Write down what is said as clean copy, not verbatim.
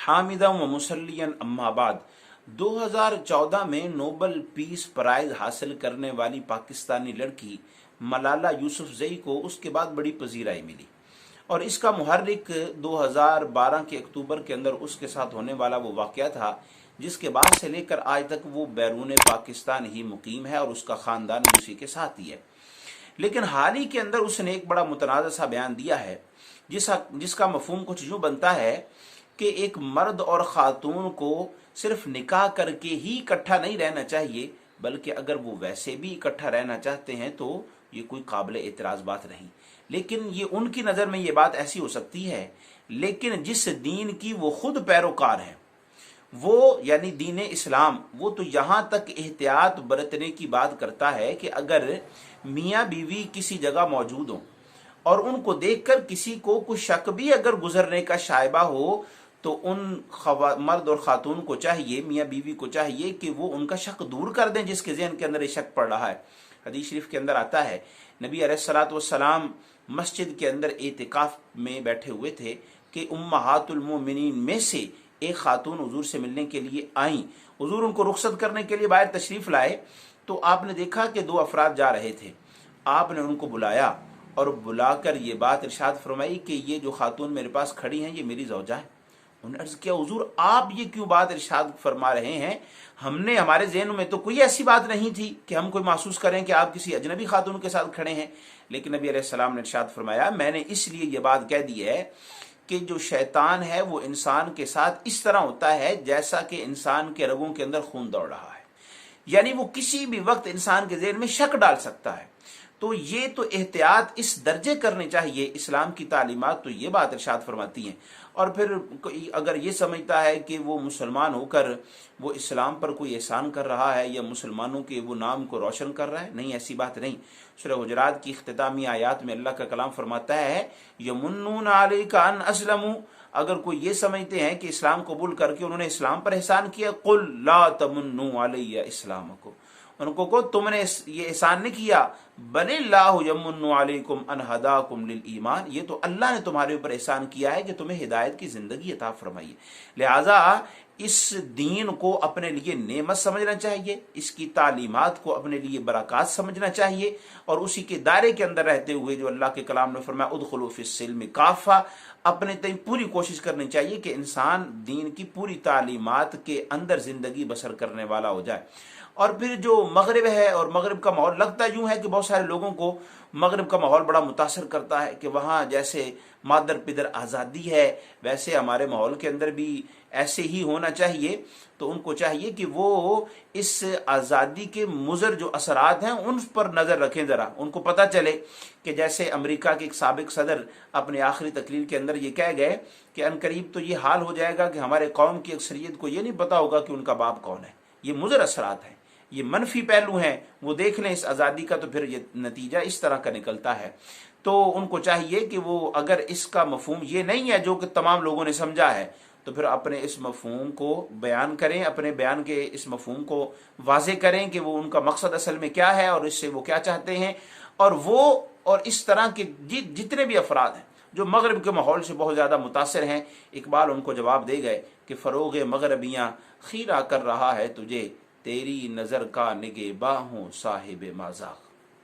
हामिदा व मुसल्लियन अम्मा बाद। 2014 में नोबल पीस प्राइज हासिल करने वाली पाकिस्तानी लड़की मलाला यूसुफजई को उसके बाद बड़ी पजीराई मिली, और इसका मुहर्रिक 2012 के अक्टूबर के अंदर उसके साथ होने वाला वो वाक़या था जिसके बाद से लेकर आज तक वो बैरून पाकिस्तान ही मुकीम है और उसका ख़ानदान उसी के साथ ही है। लेकिन हाल ही के अंदर उसने एक बड़ा मुतनाज़ सा बयान दिया है जिसका मफहूम कुछ यूँ बनता है कि एक मर्द और ख़ातून को सिर्फ निकाह करके ही इकट्ठा नहीं रहना चाहिए, बल्कि अगर वो वैसे भी इकट्ठा रहना चाहते हैं तो ये कोई काबिल एतराज़ बात नहीं। लेकिन ये उनकी नज़र में ये बात ऐसी हो सकती है, लेकिन जिस दीन की वो खुद पैरोकार हैं, वो यानी दीन इस्लाम, वो तो यहाँ तक एहतियात बरतने की बात करता है कि अगर मियाँ बीवी किसी जगह मौजूद हों और उनको देखकर किसी को कुछ शक भी अगर गुजरने का शायबा हो तो उन मर्द और ख़ातून को चाहिए, मियाँ बीवी को चाहिए कि वो उनका शक दूर कर दें जिसके ज़हन के अंदर ये शक पड़ रहा है। हदीस शरीफ के अंदर आता है नबी अलैहिस्सलातु वस्सलाम मस्जिद के अंदर एतिकाफ में बैठे हुए थे कि उम्महातुल मोमिनीन में से एक खातून हुजूर से मिलने के लिए आई। हुजूर उनको रुखसत करने के लिए बाहर तशरीफ़ लाए तो आपने देखा कि दो अफराद जा रहे थे। आपने उनको बुलाया और बुलाकर ये बात इरशाद फरमाई कि ये जो खातून मेरे पास खड़ी हैं ये मेरी ज़ौजा है। उन्होंने अर्ज़ किया हुजूर आप ये क्यों बात इरशाद फरमा रहे हैं, हमारे ज़हन में तो कोई ऐसी बात नहीं थी कि हम कोई महसूस करें कि आप किसी अजनबी खातून के साथ खड़े हैं। लेकिन नबी अलैहिस्सलाम ने इरशाद फरमाया मैंने इसलिए ये बात कह दी है कि जो शैतान है वो इंसान के साथ इस तरह होता है जैसा कि इंसान के रगों के अंदर खून दौड़ रहा है, यानी वो किसी भी वक्त इंसान के ज़हन में शक डाल सकता है। तो ये तो एहतियात इस दर्जे करने चाहिए, इस्लाम की तालीमात तो ये बात इरशाद फरमाती हैं। और फिर अगर ये समझता है कि वो मुसलमान होकर वो इस्लाम पर कोई एहसान कर रहा है या मुसलमानों के वो नाम को रोशन कर रहा है, नहीं, ऐसी बात नहीं। सूरह हुजरात की इख्तितामी आयात में अल्लाह का कलाम फरमाता है यमुन्नून अलैका अन अस्लमू, अगर कोई ये समझते हैं कि इस्लाम कबूल करके उन्होंने इस्लाम पर एहसान किया, कुल ला तमुन्नू अलैया इस्लामकुम, उनको को तुमने ये एहसान नहीं किया, बलिल्लाहु यमुन्नु अलैकुम अन हदाकुम लिल ईमान, ये तो अल्लाह ने तुम्हारे ऊपर एहसान किया है कि तुम्हें हिदायत की जिंदगी अता फरमाई है। लिहाजा इस दीन को अपने लिए नेमत समझना चाहिए, इसकी तालीमात को अपने लिए बरक़ात समझना चाहिए, और उसी के दायरे के अंदर रहते हुए जो अल्लाह के कलाम ने फरमाया उदखुलू फिस्सिल्मि काफ़ा, अपने तय पूरी कोशिश करनी चाहिए कि इंसान दीन की पूरी तालीमात के अंदर ज़िंदगी बसर करने वाला हो जाए। और फिर जो मगरिब है और मगरिब का माहौल, लगता यूँ है कि बहुत सारे लोगों को मगरिब का माहौल बड़ा मुतासर करता है कि वहाँ जैसे मादर पिदर आज़ादी है वैसे हमारे माहौल के अंदर भी ऐसे ही होना चाहिए। तो उनको चाहिए कि वो इस आज़ादी के मुज़र जो असरात हैं उन पर नज़र रखें ज़रा। उनको पता चले कि जैसे अमेरिका के एक साबिक सदर अपने आखिरी तकरीर के अंदर ये कह गए कि अनकरीब तो ये हाल हो जाएगा कि हमारे कौम की अक्सरियत को ये नहीं पता होगा कि उनका बाप कौन है। ये मुज़र असरात हैं, ये मनफी पहलू हैं, वो देख लें इस आज़ादी का तो फिर ये नतीजा इस तरह का निकलता है। तो उनको चाहिए कि वो अगर इसका मफहूम ये नहीं है जो कि तमाम लोगों ने समझा है तो फिर अपने इस मफहूम को बयान करें, अपने बयान के इस मफहूम को वाज़े करें कि वो उनका मकसद असल में क्या है और इससे वो क्या चाहते हैं। और वो और इस तरह के जितने भी अफराद हैं जो मगरब के माहौल से बहुत ज़्यादा मुतासर हैं, इकबाल उनको जवाब दे गए कि फ़रोग़ मगरबियाँ खीरा कर रहा है तुझे, तेरी नज़र का निगेबाहों साहिब माज़ाक़।